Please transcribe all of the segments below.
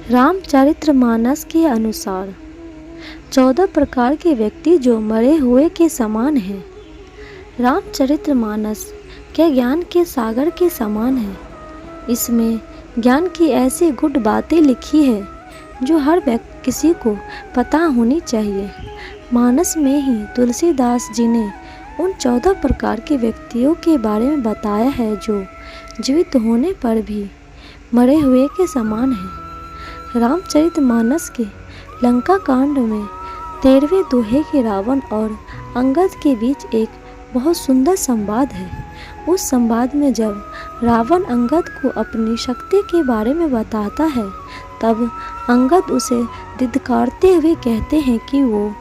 रामचरितमानस के अनुसार 14 प्रकार के व्यक्ति जो मरे हुए के समान हैं। रामचरितमानस के ज्ञान के सागर के समान है। इसमें ज्ञान की ऐसी गुड बातें लिखी है जो हर व्यक्ति किसी को पता होनी चाहिए। मानस में ही तुलसीदास जी ने उन 14 प्रकार के व्यक्तियों के बारे में बताया है जो जीवित होने पर भी मरे हुए के समान हैं। रामचरितमानस के लंका कांड में 13वें दोहे के रावण और अंगद के बीच एक बहुत सुंदर संवाद है। उस संवाद में जब रावण अंगद को अपनी शक्ति के बारे में बताता है तब अंगद उसे धिक्कारते हुए कहते हैं कि वो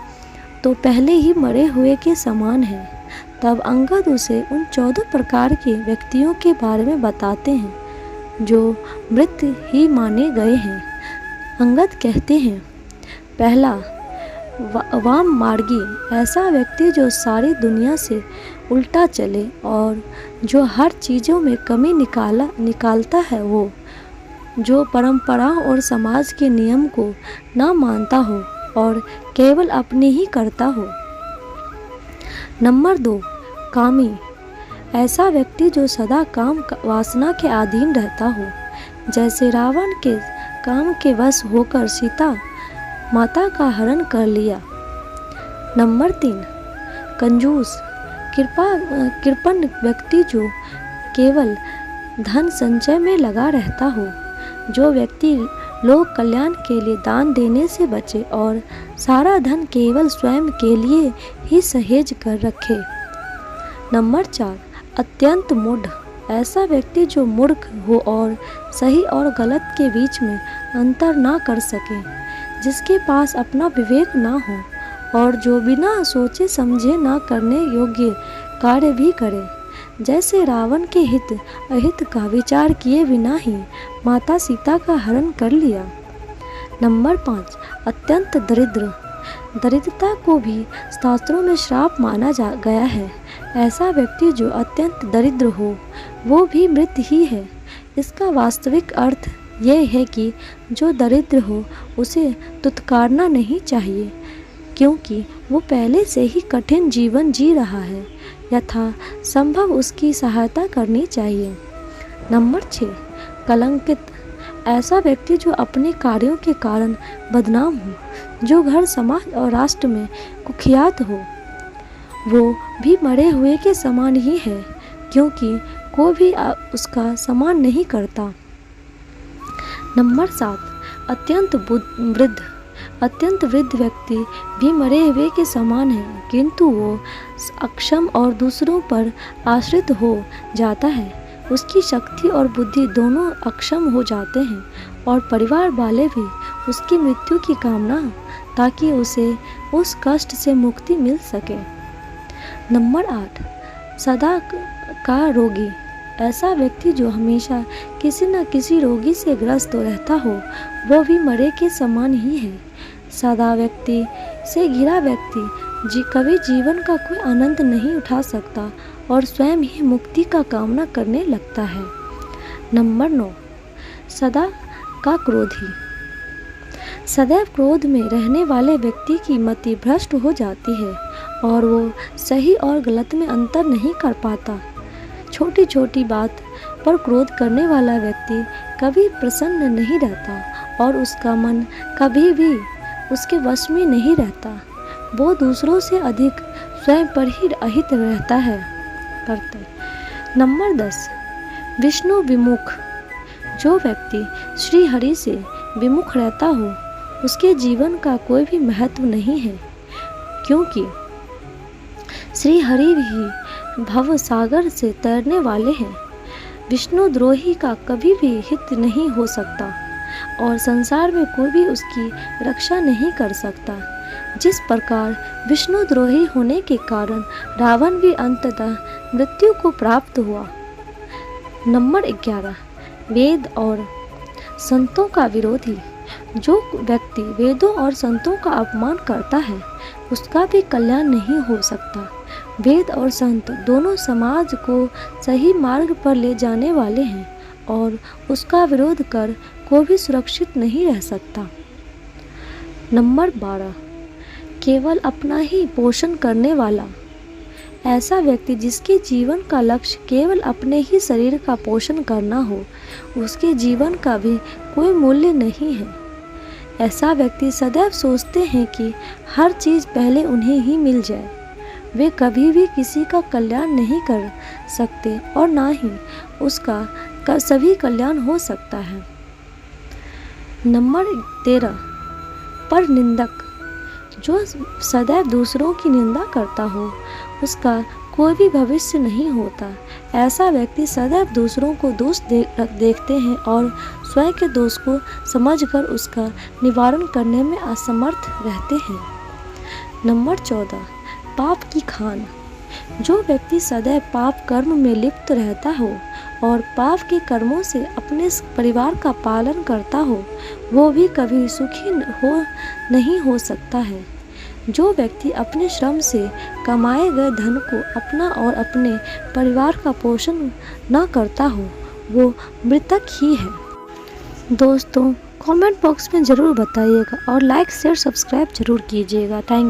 तो पहले ही मरे हुए के समान है। तब अंगद उसे उन 14 प्रकार के व्यक्तियों के बारे में बताते हैं जो मृत ही माने गए हैं। अंगद कहते हैं, पहला वाम मार्गी, ऐसा व्यक्ति जो सारी दुनिया से उल्टा चले और जो हर चीज़ों में कमी निकालता है, वो जो परंपराओं और समाज के नियम को ना मानता हो और केवल अपनी ही करता हो। नंबर 2, कामी, ऐसा व्यक्ति जो सदा काम वासना के अधीन रहता हो, जैसे रावण के काम के वश होकर सीता माता का हरण कर लिया। नंबर 3, कंजूस, कृपण व्यक्ति जो केवल धन संचय में लगा रहता हो, जो व्यक्ति लोक कल्याण के लिए दान देने से बचे और सारा धन केवल स्वयं के लिए ही सहेज कर रखे। नंबर 4, अत्यंत मूढ़, ऐसा व्यक्ति जो मूर्ख हो और सही और गलत के बीच में अंतर ना कर सके, जिसके पास अपना विवेक ना हो और जो बिना सोचे समझे ना करने योग्य कार्य भी करे, जैसे रावण के हित अहित का विचार किए बिना ही माता सीता का हरण कर लिया। नंबर 5, अत्यंत दरिद्र, दरिद्रता को भी शास्त्रों में श्राप माना गया है। ऐसा व्यक्ति जो अत्यंत दरिद्र हो वो भी मृत ही है। इसका वास्तविक अर्थ यह है कि जो दरिद्र हो उसे तुत्कारना नहीं चाहिए, क्योंकि वो पहले से ही कठिन जीवन जी रहा है। यथा संभव उसकी सहायता करनी चाहिए। नंबर 6, कलंकित, ऐसा व्यक्ति जो अपने कार्यों के कारण बदनाम हो, जो घर समाज और राष्ट्र में कुख्यात हो, वो भी मरे हुए के समान ही है, क्योंकि कोई भी उसका सम्मान नहीं करता। नंबर 7, अत्यंत वृद्ध, अत्यंत वृद्ध व्यक्ति भी मरे हुए के समान है, किंतु वो अक्षम और दूसरों पर आश्रित हो जाता है। उसकी शक्ति और बुद्धि दोनों अक्षम हो जाते हैं और परिवार वाले भी उसकी मृत्यु की कामना, ताकि उसे उस कष्ट से मुक्ति मिल सके। नंबर 8, सदा का रोगी, ऐसा व्यक्ति जो हमेशा किसी न किसी रोगी से ग्रस्त रहता हो, वो भी मरे के समान ही है। सदा व्यक्ति से घिरा व्यक्ति कभी जीवन का कोई आनंद नहीं उठा सकता और स्वयं ही मुक्ति का कामना करने लगता है। नंबर 9, सदा का क्रोधी, सदैव क्रोध में रहने वाले व्यक्ति की मति भ्रष्ट हो जाती है और वो सही और गलत में अंतर नहीं कर पाता। छोटी छोटी बात पर क्रोध करने वाला व्यक्ति कभी प्रसन्न नहीं रहता और उसका मन कभी भी उसके वश में नहीं रहता। वो दूसरों से अधिक स्वयं पर ही अहित रहता है करते। नंबर 10, विष्णु विमुख, जो व्यक्ति श्री हरि से विमुख रहता हो उसके जीवन का कोई भी महत्व नहीं है, क्योंकि श्री हरि ही भव सागर से तैरने वाले हैं। विष्णु द्रोही का कभी भी हित नहीं हो सकता और संसार में कोई भी उसकी रक्षा नहीं कर सकता। जिस प्रकार विष्णु द्रोही होने के कारण रावण भी अंततः मृत्यु को प्राप्त हुआ। नंबर 11, वेद और संतों का विरोधी, जो व्यक्ति वेदों और संतों का अपमान करता है उसका भी कल्याण नहीं हो सकता। वेद और संत दोनों समाज को सही मार्ग पर ले जाने वाले हैं और उसका विरोध कर को भी सुरक्षित नहीं रह सकता। नंबर 12, केवल अपना ही पोषण करने वाला। ऐसा व्यक्ति जिसके जीवन का लक्ष्य केवल अपने ही शरीर का पोषण करना हो, उसके जीवन का भी कोई मूल्य नहीं है। ऐसा व्यक्ति सदैव सोचते हैं कि हर चीज़ पहले उन्हें ही मिल जाए। वे कभी भी किसी का कल्याण नहीं कर सकते और ना ही उसका सभी कल्याण हो सकता है। नंबर 13, पर निंदक। जो सदैव दूसरों की निंदा करता हो, उसका कोई भी भविष्य नहीं होता। ऐसा व्यक्ति सदैव दूसरों को दोष देखते हैं और स्वयं के दोष को समझकर उसका निवारण करने में असमर्थ रहते हैं। नंबर 14, पाप की खान। जो व्यक्ति सदैव पाप कर्म में लिप्त रहता हो और पाप के कर्मों से अपने परिवार का पालन करता हो, वो भी कभी सुखी नहीं हो सकता है। जो व्यक्ति अपने श्रम से कमाए गए धन को अपना और अपने परिवार का पोषण न करता हो, वो मृतक ही है। दोस्तों, कमेंट बॉक्स में ज़रूर बताइएगा और लाइक शेयर सब्सक्राइब जरूर कीजिएगा। थैंक